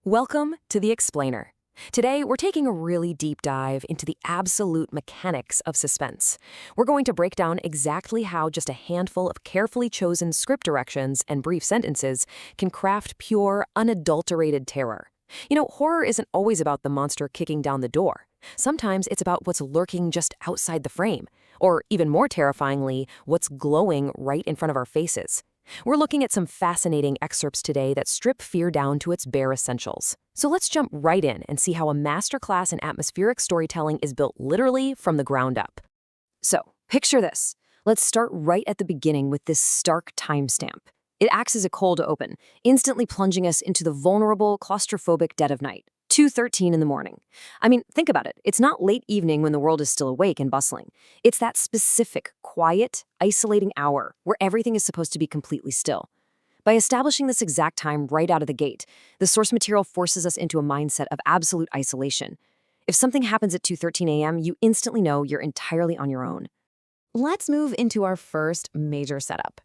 Welcome to The Explainer. Today, we're taking a really deep dive into the absolute mechanics of suspense. We're going to break down exactly how just a handful of carefully chosen script directions and brief sentences can craft pure, unadulterated terror. Horror isn't always about the monster kicking down the door. Sometimes it's about what's lurking just outside the frame, or even more terrifyingly, what's glowing right in front of our faces. We're looking at some fascinating excerpts today that strip fear down to its bare essentials. So let's jump right in and see how a masterclass in atmospheric storytelling is built literally from the ground up. So, picture this. Let's start right at the beginning with this stark timestamp. It acts as a cold open, instantly plunging us into the vulnerable, claustrophobic dead of night. 2:13 in the morning. I mean, think about it. It's not late evening when the world is still awake and bustling. It's that specific, quiet, isolating hour where everything is supposed to be completely still. By establishing this exact time right out of the gate, the source material forces us into a mindset of absolute isolation. If something happens at 2:13 a.m., you instantly know you're entirely on your own. Let's move into our first major setup,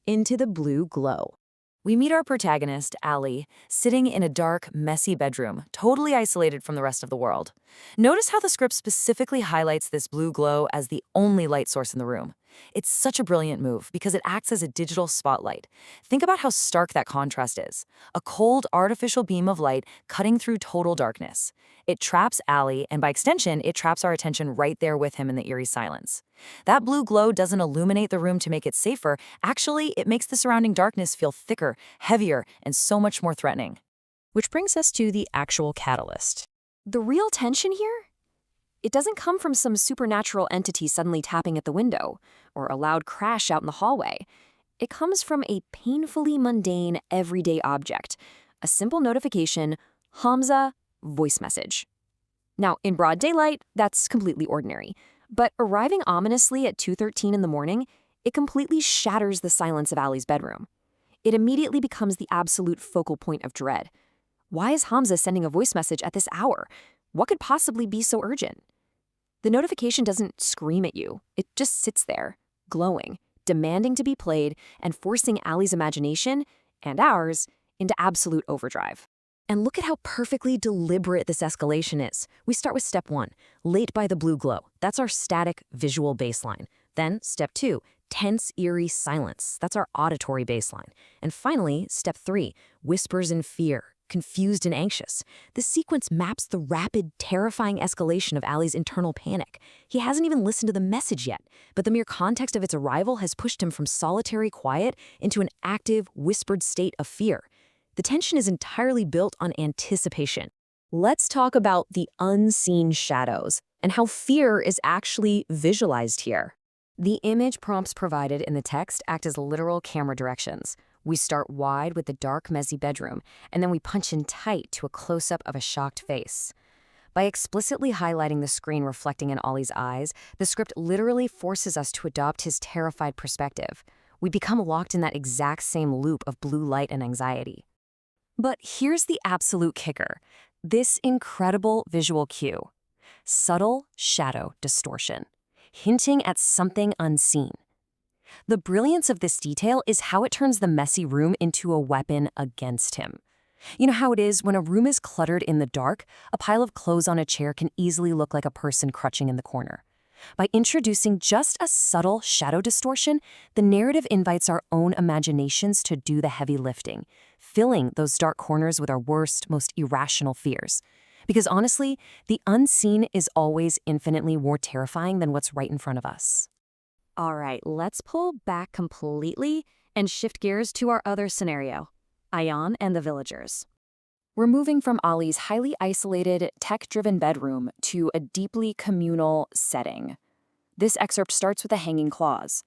into the blue glow. We meet our protagonist, Allie, sitting in a dark, messy bedroom, totally isolated from the rest of the world. Notice how the script specifically highlights this blue glow as the only light source in the room. It's such a brilliant move because it acts as a digital spotlight. Think about how stark that contrast is. A cold, artificial beam of light cutting through total darkness. It traps Allie, and by extension, it traps our attention right there with him in the eerie silence. That blue glow doesn't illuminate the room to make it safer. Actually, it makes the surrounding darkness feel thicker, heavier, and so much more threatening. Which brings us to the actual catalyst. The real tension here? It doesn't come from some supernatural entity suddenly tapping at the window, or a loud crash out in the hallway. It comes from a painfully mundane, everyday object. A simple notification, Hamza, voice message. Now, in broad daylight, that's completely ordinary. But arriving ominously at 2:13 in the morning, it completely shatters the silence of Allie's bedroom. It immediately becomes the absolute focal point of dread. Why is Hamza sending a voice message at this hour? What could possibly be so urgent? The notification doesn't scream at you. It just sits there, glowing, demanding to be played, and forcing Allie's imagination, and ours, into absolute overdrive. And look at how perfectly deliberate this escalation is. We start with step 1, late by the blue glow. That's our static visual baseline. Then step 2, tense, eerie silence. That's our auditory baseline. And finally, step 3, whispers in fear, confused and anxious. This sequence maps the rapid, terrifying escalation of Allie's internal panic. He hasn't even listened to the message yet, but the mere context of its arrival has pushed him from solitary quiet into an active, whispered state of fear. The tension is entirely built on anticipation. Let's talk about the unseen shadows and how fear is actually visualized here. The image prompts provided in the text act as literal camera directions. We start wide with the dark, messy bedroom, and then we punch in tight to a close-up of a shocked face. By explicitly highlighting the screen reflecting in Ollie's eyes, the script literally forces us to adopt his terrified perspective. We become locked in that exact same loop of blue light and anxiety. But here's the absolute kicker. This incredible visual cue. Subtle shadow distortion, hinting at something unseen. The brilliance of this detail is how it turns the messy room into a weapon against him. You know how it is when a room is cluttered in the dark, a pile of clothes on a chair can easily look like a person crouching in the corner. By introducing just a subtle shadow distortion, the narrative invites our own imaginations to do the heavy lifting, filling those dark corners with our worst, most irrational fears. Because honestly, the unseen is always infinitely more terrifying than what's right in front of us. All right, let's pull back completely and shift gears to our other scenario, Ayan and the villagers. We're moving from Ollie's highly isolated, tech-driven bedroom to a deeply communal setting. This excerpt starts with a hanging clause.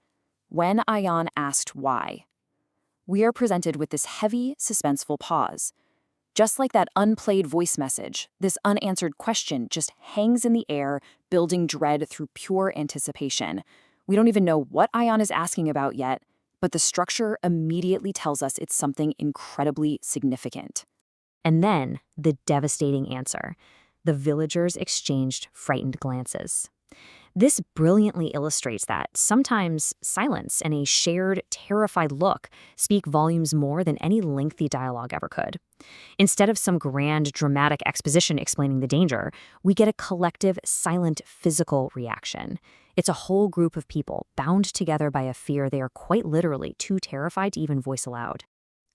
When Ayan asked why, we are presented with this heavy, suspenseful pause. Just like that unplayed voice message, this unanswered question just hangs in the air, building dread through pure anticipation. We don't even know what Ayan is asking about yet, but the structure immediately tells us it's something incredibly significant. And then, the devastating answer. The villagers exchanged frightened glances. This brilliantly illustrates that sometimes silence and a shared, terrified look speak volumes more than any lengthy dialogue ever could. Instead of some grand, dramatic exposition explaining the danger, we get a collective, silent, physical reaction. It's a whole group of people bound together by a fear they are quite literally too terrified to even voice aloud.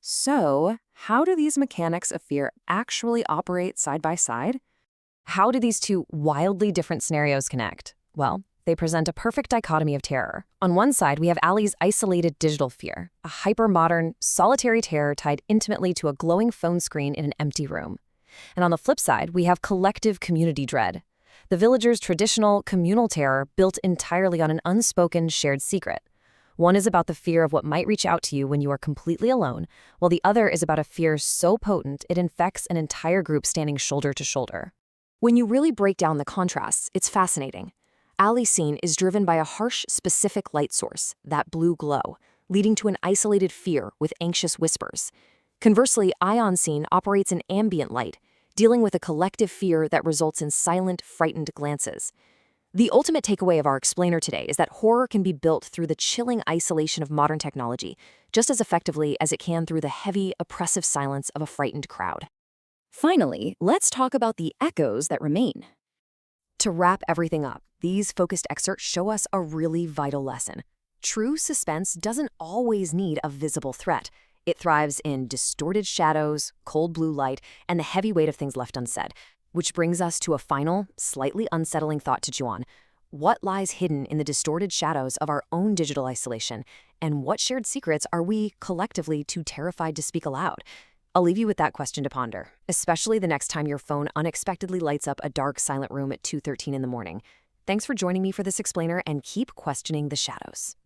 So, how do these mechanics of fear actually operate side by side? How do these two wildly different scenarios connect? Well, they present a perfect dichotomy of terror. On one side, we have Allie's isolated digital fear, a hyper-modern, solitary terror tied intimately to a glowing phone screen in an empty room. And on the flip side, we have collective community dread, the villagers' traditional communal terror built entirely on an unspoken shared secret. One is about the fear of what might reach out to you when you are completely alone, while the other is about a fear so potent it infects an entire group standing shoulder to shoulder. When you really break down the contrasts, it's fascinating. Allie's scene is driven by a harsh, specific light source, that blue glow, leading to an isolated fear with anxious whispers. Conversely, Ion's scene operates in ambient light, dealing with a collective fear that results in silent, frightened glances. The ultimate takeaway of our explainer today is that horror can be built through the chilling isolation of modern technology, just as effectively as it can through the heavy, oppressive silence of a frightened crowd. Finally, let's talk about the echoes that remain. To wrap everything up, these focused excerpts show us a really vital lesson. True suspense doesn't always need a visible threat. It thrives in distorted shadows, cold blue light, and the heavy weight of things left unsaid. Which brings us to a final, slightly unsettling thought to chew on. What lies hidden in the distorted shadows of our own digital isolation? And what shared secrets are we, collectively, too terrified to speak aloud? I'll leave you with that question to ponder, especially the next time your phone unexpectedly lights up a dark, silent room at 2:13 in the morning. Thanks for joining me for this explainer, and keep questioning the shadows.